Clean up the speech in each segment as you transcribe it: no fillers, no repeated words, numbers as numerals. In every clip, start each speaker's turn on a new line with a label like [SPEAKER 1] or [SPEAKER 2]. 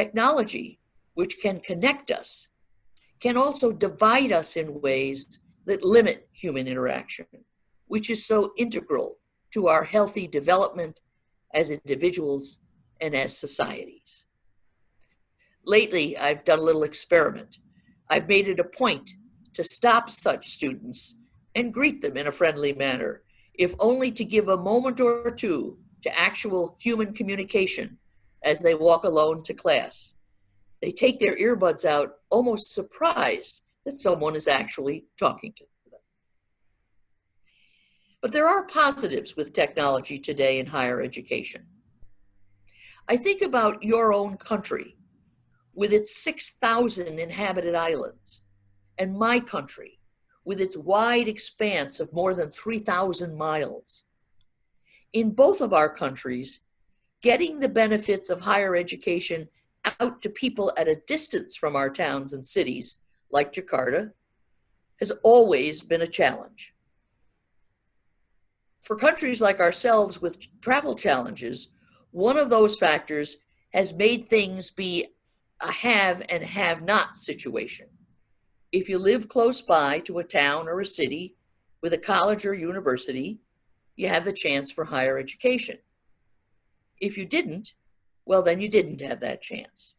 [SPEAKER 1] Technology, which can connect us, can also divide us in ways that limit human interaction, which is so integral to our healthy development as individuals and as societies. Lately, I've done a little experiment. I've made it a point to stop such students and greet them in a friendly manner, if only to give a moment or two to actual human communication as they walk alone to class. They take their earbuds out, almost surprised that someone is actually talking to them. But there are positives with technology today in higher education. I think about your own country with its 6,000 inhabited islands, and my country with its wide expanse of more than 3,000 miles. In both of our countries, getting the benefits of higher education out to people at a distance from our towns and cities, like Jakarta, has always been a challenge. For countries like ourselves with travel challenges, one of those factors has made things be a have and have not situation. If you live close by to a town or a city with a college or university, you have the chance for higher education. If you didn't, well, then you didn't have that chance.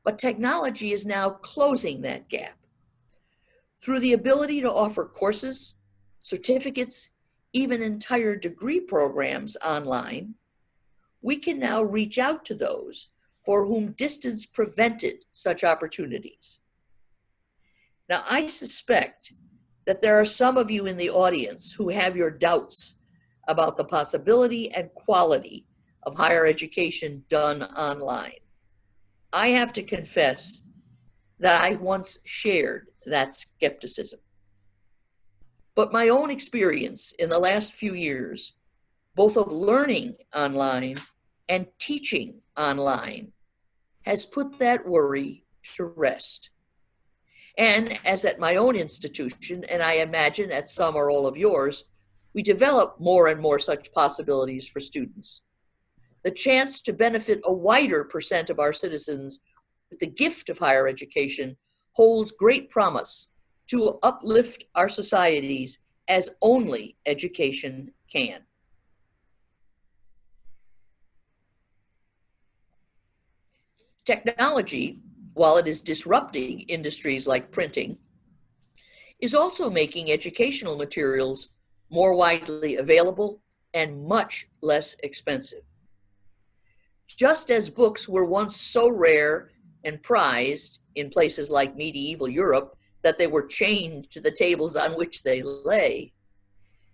[SPEAKER 1] But technology is now closing that gap. Through the ability to offer courses, certificates, even entire degree programs online, we can now reach out to those for whom distance prevented such opportunities. Now, I suspect that there are some of you in the audience who have your doubts about the possibility and quality of higher education done online. I have to confess that I once shared that skepticism. But my own experience in the last few years, both of learning online and teaching online, has put that worry to rest. And as at my own institution, and I imagine at some or all of yours, we develop more and more such possibilities for students. The chance to benefit a wider percent of our citizens with the gift of higher education holds great promise to uplift our societies as only education can. Technology, while it is disrupting industries like printing, is also making educational materials more widely available and much less expensive. Just as books were once so rare and prized in places like medieval Europe that they were chained to the tables on which they lay,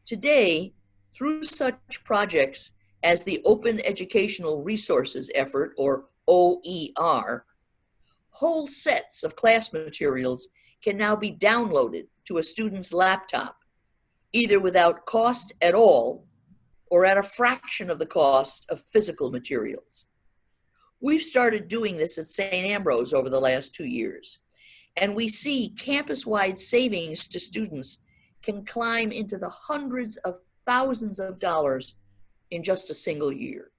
[SPEAKER 1] today, through such projects as the Open Educational Resources Effort, or OER, whole sets of class materials can now be downloaded to a student's laptop, either without cost at all or at a fraction of the cost of physical materials. We've started doing this at St. Ambrose over the last 2 years, and we see campus-wide savings to students can climb into the hundreds of thousands of dollars in just a single year.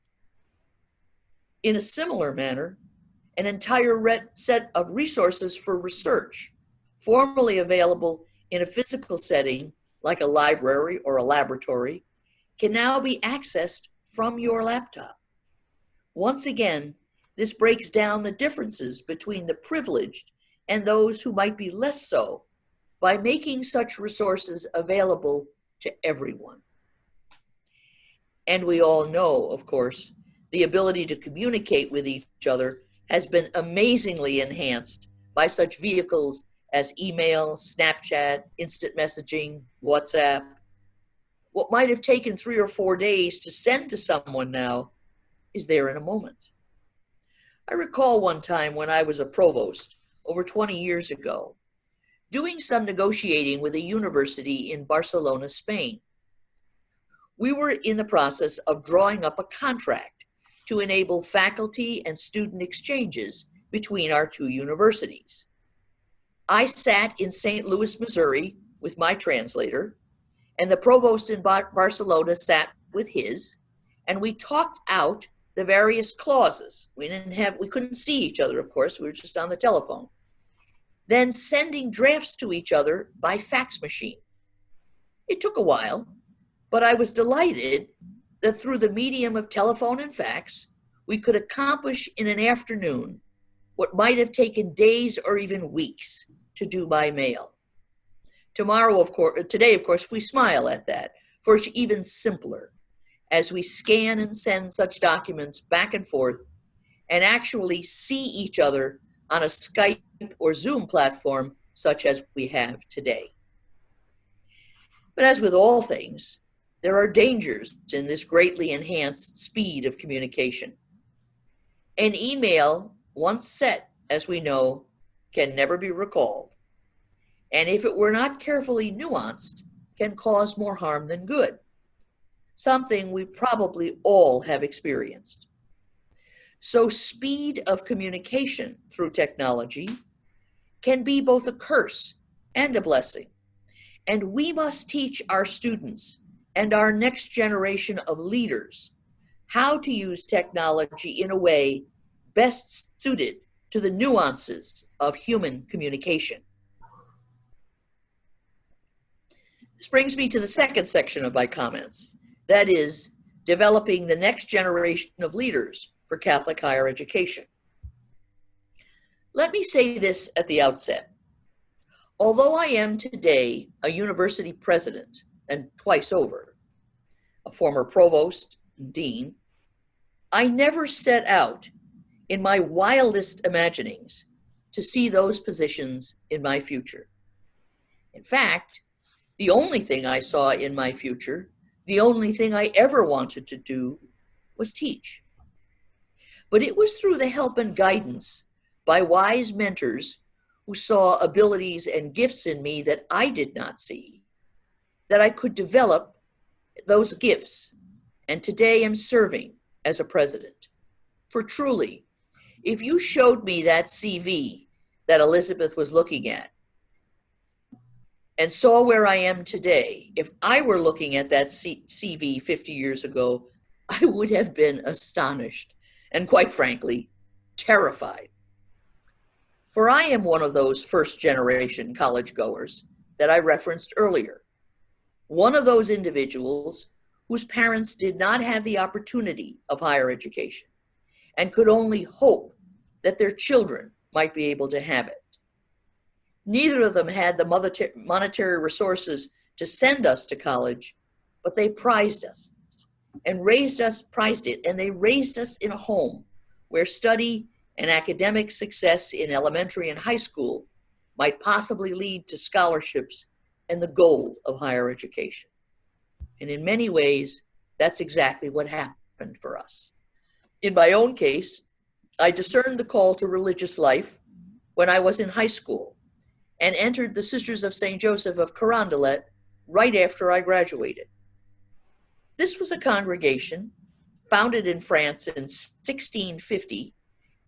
[SPEAKER 1] In a similar manner, an entire set of resources for research, formerly available in a physical setting like a library or a laboratory, can now be accessed from your laptop. Once again, this breaks down the differences between the privileged and those who might be less so by making such resources available to everyone. And we all know, of course, the ability to communicate with each other has been amazingly enhanced by such vehicles as email, Snapchat, instant messaging, WhatsApp. What might have taken 3 or 4 days to send to someone now is there in a moment. I recall one time when I was a provost over 20 years ago, doing some negotiating with a university in Barcelona, Spain. We were in the process of drawing up a contract to enable faculty and student exchanges between our 2 universities. I sat in St. Louis, Missouri with my translator, and the provost in Barcelona sat with his, and we talked out the various clauses. We couldn't see each other, of course, we were just on the telephone. Then sending drafts to each other by fax machine. It took a while, but I was delighted that through the medium of telephone and fax, we could accomplish in an afternoon what might have taken days or even weeks to do by mail. Today, of course, we smile at that, for it's even simpler as we scan and send such documents back and forth and actually see each other on a Skype or Zoom platform such as we have today. But as with all things, there are dangers in this greatly enhanced speed of communication. An email once set, as we know, can never be recalled. And if it were not carefully nuanced, can cause more harm than good. Something we probably all have experienced. So speed of communication through technology can be both a curse and a blessing. And we must teach our students and our next generation of leaders how to use technology in a way best suited to the nuances of human communication. This brings me to the second section of my comments. That is, developing the next generation of leaders for Catholic higher education. Let me say this at the outset. Although I am today a university president, and twice over, a former provost and dean, I never set out in my wildest imaginings to see those positions in my future. In fact, the only thing I saw in my future, the only thing I ever wanted to do, was teach. But it was through the help and guidance by wise mentors who saw abilities and gifts in me that I did not see, that I could develop those gifts, and today am serving as a president. For truly, if you showed me that CV that Elizabeth was looking at and saw where I am today, if I were looking at that CV 50 years ago, I would have been astonished and, quite frankly, terrified. For I am one of those first-generation college goers that I referenced earlier, one of those individuals whose parents did not have the opportunity of higher education and could only hope that their children might be able to have it. Neither of them had the monetary resources to send us to college, but they prized us and prized it, and they raised us in a home where study and academic success in elementary and high school might possibly lead to scholarships and the goal of higher education. And in many ways, that's exactly what happened for us. In my own case, I discerned the call to religious life when I was in high school and entered the Sisters of St. Joseph of Carondelet right after I graduated. This was a congregation founded in France in 1650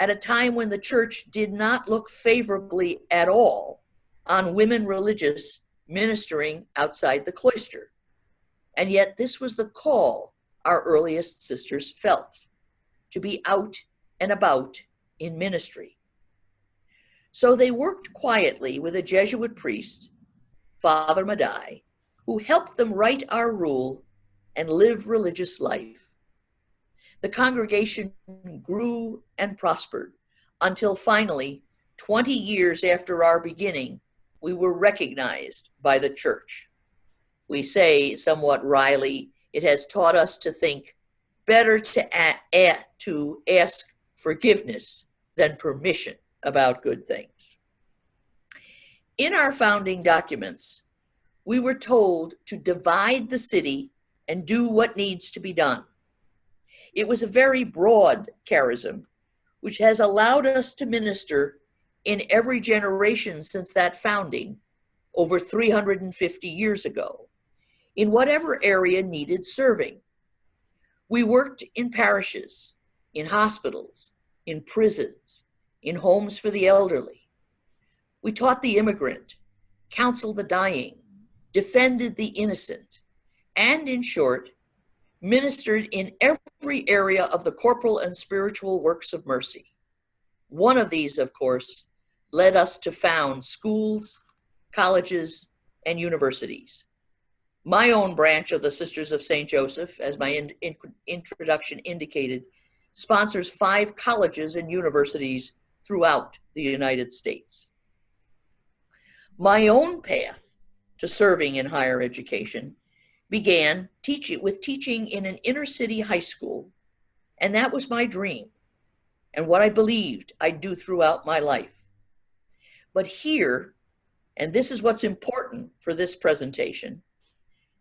[SPEAKER 1] at a time when the church did not look favorably at all on women religious ministering outside the cloister. And yet this was the call our earliest sisters felt, to be out and about in ministry. So they worked quietly with a Jesuit priest, Father Madai, who helped them write our rule and live religious life. The congregation grew and prospered until finally, 20 years after our beginning, we were recognized by the church. We say somewhat wryly, it has taught us to think better to ask forgiveness than permission about good things. In our founding documents, we were told to divide the city and do what needs to be done. It was a very broad charism, which has allowed us to minister in every generation since that founding over 350 years ago, in whatever area needed serving. We worked in parishes, in hospitals, in prisons, in homes for the elderly. We taught the immigrant, counseled the dying, defended the innocent, and in short, ministered in every area of the corporal and spiritual works of mercy. One of these, of course, led us to found schools, colleges, and universities. My own branch of the Sisters of St. Joseph, as my introduction indicated, sponsors 5 colleges and universities throughout the United States. My own path to serving in higher education began with teaching in an inner city high school, and that was my dream and what I believed I'd do throughout my life. But here, and this is what's important for this presentation,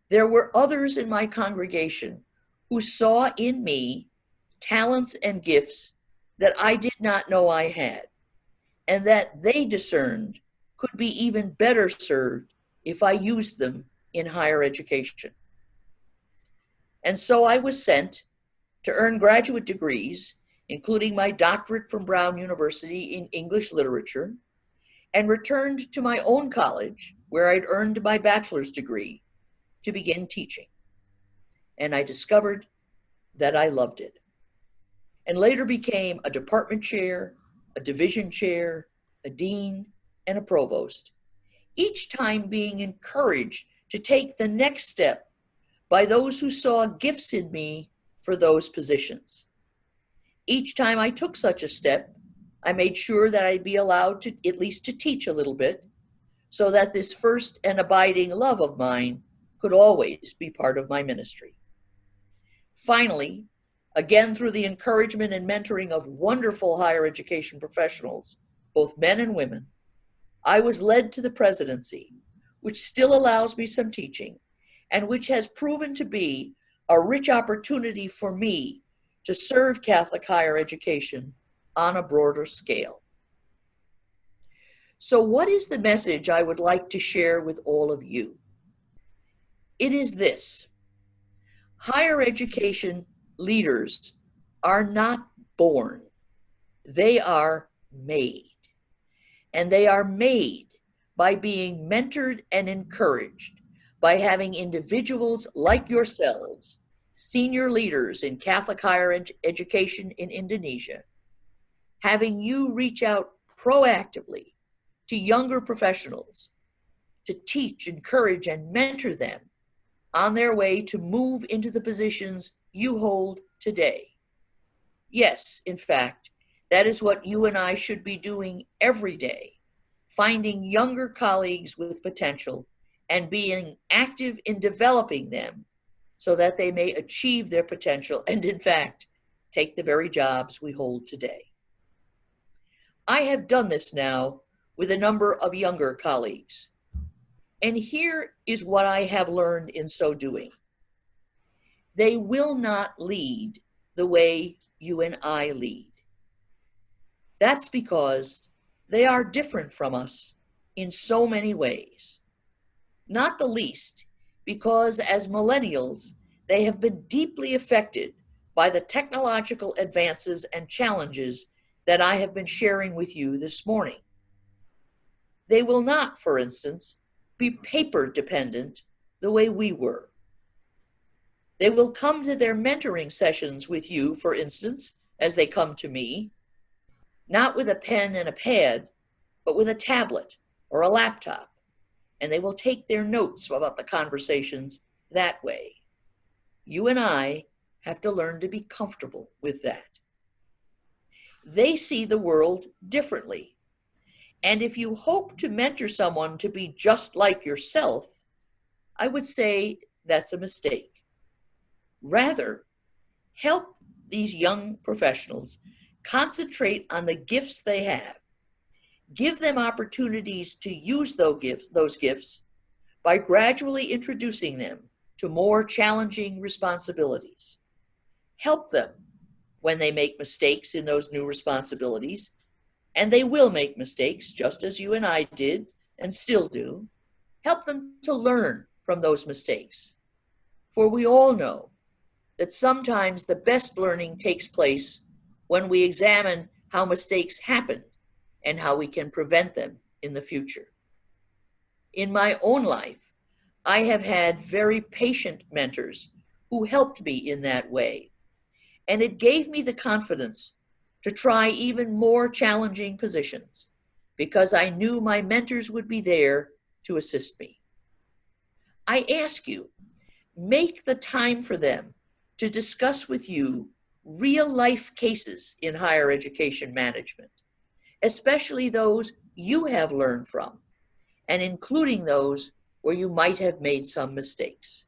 [SPEAKER 1] there were others in my congregation who saw in me talents and gifts that I did not know I had, and that they discerned could be even better served if I used them in higher education. And so I was sent to earn graduate degrees, including my doctorate from Brown University in English literature, and returned to my own college where I'd earned my bachelor's degree to begin teaching. And I discovered that I loved it, and later became a department chair, a division chair, a dean, and a provost, each time being encouraged to take the next step by those who saw gifts in me for those positions. Each time I took such a step, I made sure that I'd be allowed to at least to teach a little bit, so that this first and abiding love of mine could always be part of my ministry. Finally, again through the encouragement and mentoring of wonderful higher education professionals, both men and women, I was led to the presidency, which still allows me some teaching, and which has proven to be a rich opportunity for me to serve Catholic higher education on a broader scale. So what is the message I would like to share with all of you? It is this: higher education leaders are not born, they are made. And they are made by being mentored and encouraged, by having individuals like yourselves, senior leaders in Catholic higher education in Indonesia, having you reach out proactively to younger professionals to teach, encourage, and mentor them on their way to move into the positions you hold today. Yes, in fact, that is what you and I should be doing every day, finding younger colleagues with potential and being active in developing them so that they may achieve their potential and, in fact, take the very jobs we hold today. I have done this now with a number of younger colleagues, and here is what I have learned in so doing. They will not lead the way you and I lead. That's because they are different from us in so many ways. Not the least because as millennials, they have been deeply affected by the technological advances and challenges that I have been sharing with you this morning. They will not, for instance, be paper dependent the way we were. They will come to their mentoring sessions with you, for instance, as they come to me, not with a pen and a pad, but with a tablet or a laptop, and they will take their notes about the conversations that way. You and I have to learn to be comfortable with that. They see the world differently, and if you hope to mentor someone to be just like yourself, I would say that's a mistake. Rather, help these young professionals concentrate on the gifts they have. Give them opportunities to use those gifts by gradually introducing them to more challenging responsibilities. Help them when they make mistakes in those new responsibilities, and they will make mistakes just as you and I did and still do. Help them to learn from those mistakes. For we all know that sometimes the best learning takes place when we examine how mistakes happened and how we can prevent them in the future. In my own life, I have had very patient mentors who helped me in that way, and it gave me the confidence to try even more challenging positions because I knew my mentors would be there to assist me. I ask you, make the time for them to discuss with you real-life cases in higher education management, especially those you have learned from, and including those where you might have made some mistakes.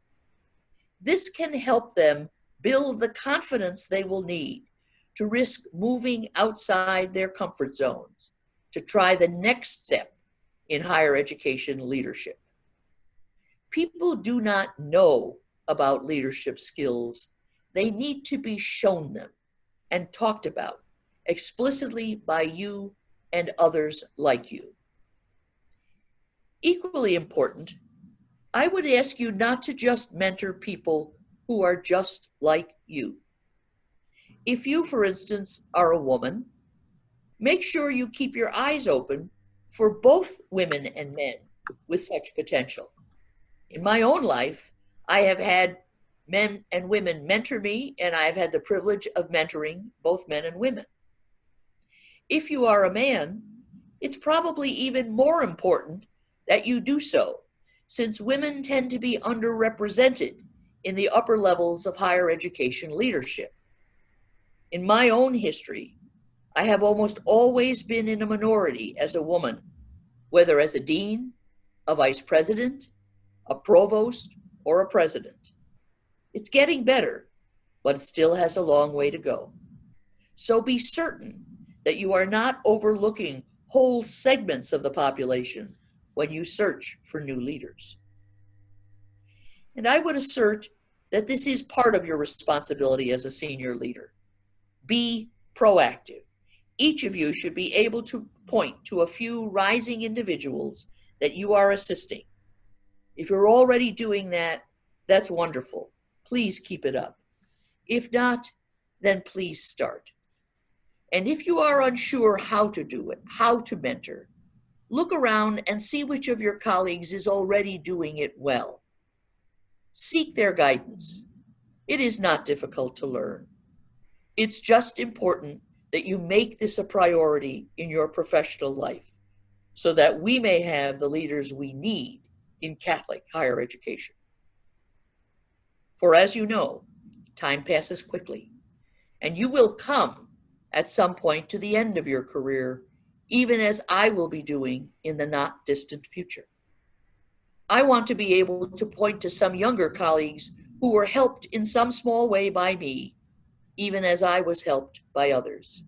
[SPEAKER 1] This can help them build the confidence they will need to risk moving outside their comfort zones to try the next step in higher education leadership. People do not know about leadership skills. They need to be shown them and talked about explicitly by you and others like you. Equally important, I would ask you not to just mentor people who are just like you. If you, for instance, are a woman, make sure you keep your eyes open for both women and men with such potential. In my own life, I have had men and women mentor me, and I've had the privilege of mentoring both men and women. If you are a man, it's probably even more important that you do so, since women tend to be underrepresented in the upper levels of higher education leadership. In my own history, I have almost always been in a minority as a woman, whether as a dean, a vice president, a provost, or a president. It's getting better, but it still has a long way to go. So be certain that you are not overlooking whole segments of the population when you search for new leaders. And I would assert that this is part of your responsibility as a senior leader. Be proactive. Each of you should be able to point to a few rising individuals that you are assisting. If you're already doing that, that's wonderful. Please keep it up. If not, then please start. And if you are unsure how to do it, how to mentor, look around and see which of your colleagues is already doing it well. Seek their guidance. It is not difficult to learn. It's just important that you make this a priority in your professional life so that we may have the leaders we need in Catholic higher education. For as you know, time passes quickly, and you will come at some point to the end of your career, even as I will be doing in the not distant future. I want to be able to point to some younger colleagues who were helped in some small way by me, even as I was helped by others.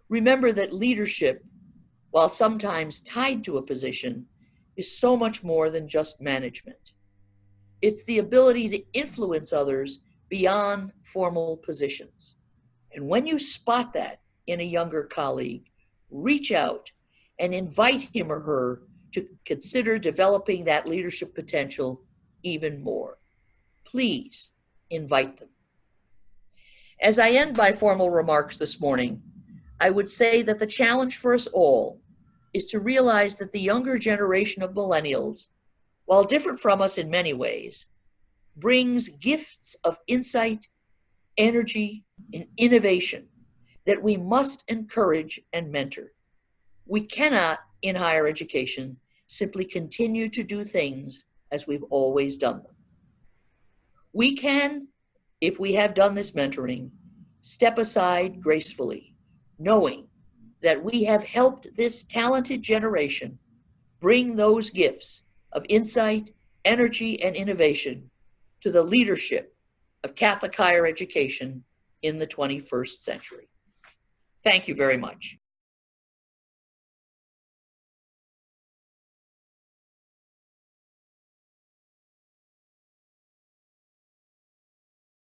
[SPEAKER 1] Remember that leadership, while sometimes tied to a position, is so much more than just management. It's the ability to influence others beyond formal positions. And when you spot that in a younger colleague, reach out and invite him or her to consider developing that leadership potential even more. Please invite them. As I end my formal remarks this morning, I would say that the challenge for us all is to realize that the younger generation of millennials, while different from us in many ways, brings gifts of insight, energy, and innovation that we must encourage and mentor. We cannot, in higher education, simply continue to do things as we've always done them. We can, if we have done this mentoring, step aside gracefully, knowing that we have helped this talented generation bring those gifts of insight, energy, and innovation to the leadership of Catholic higher education in the 21st century. Thank you very much.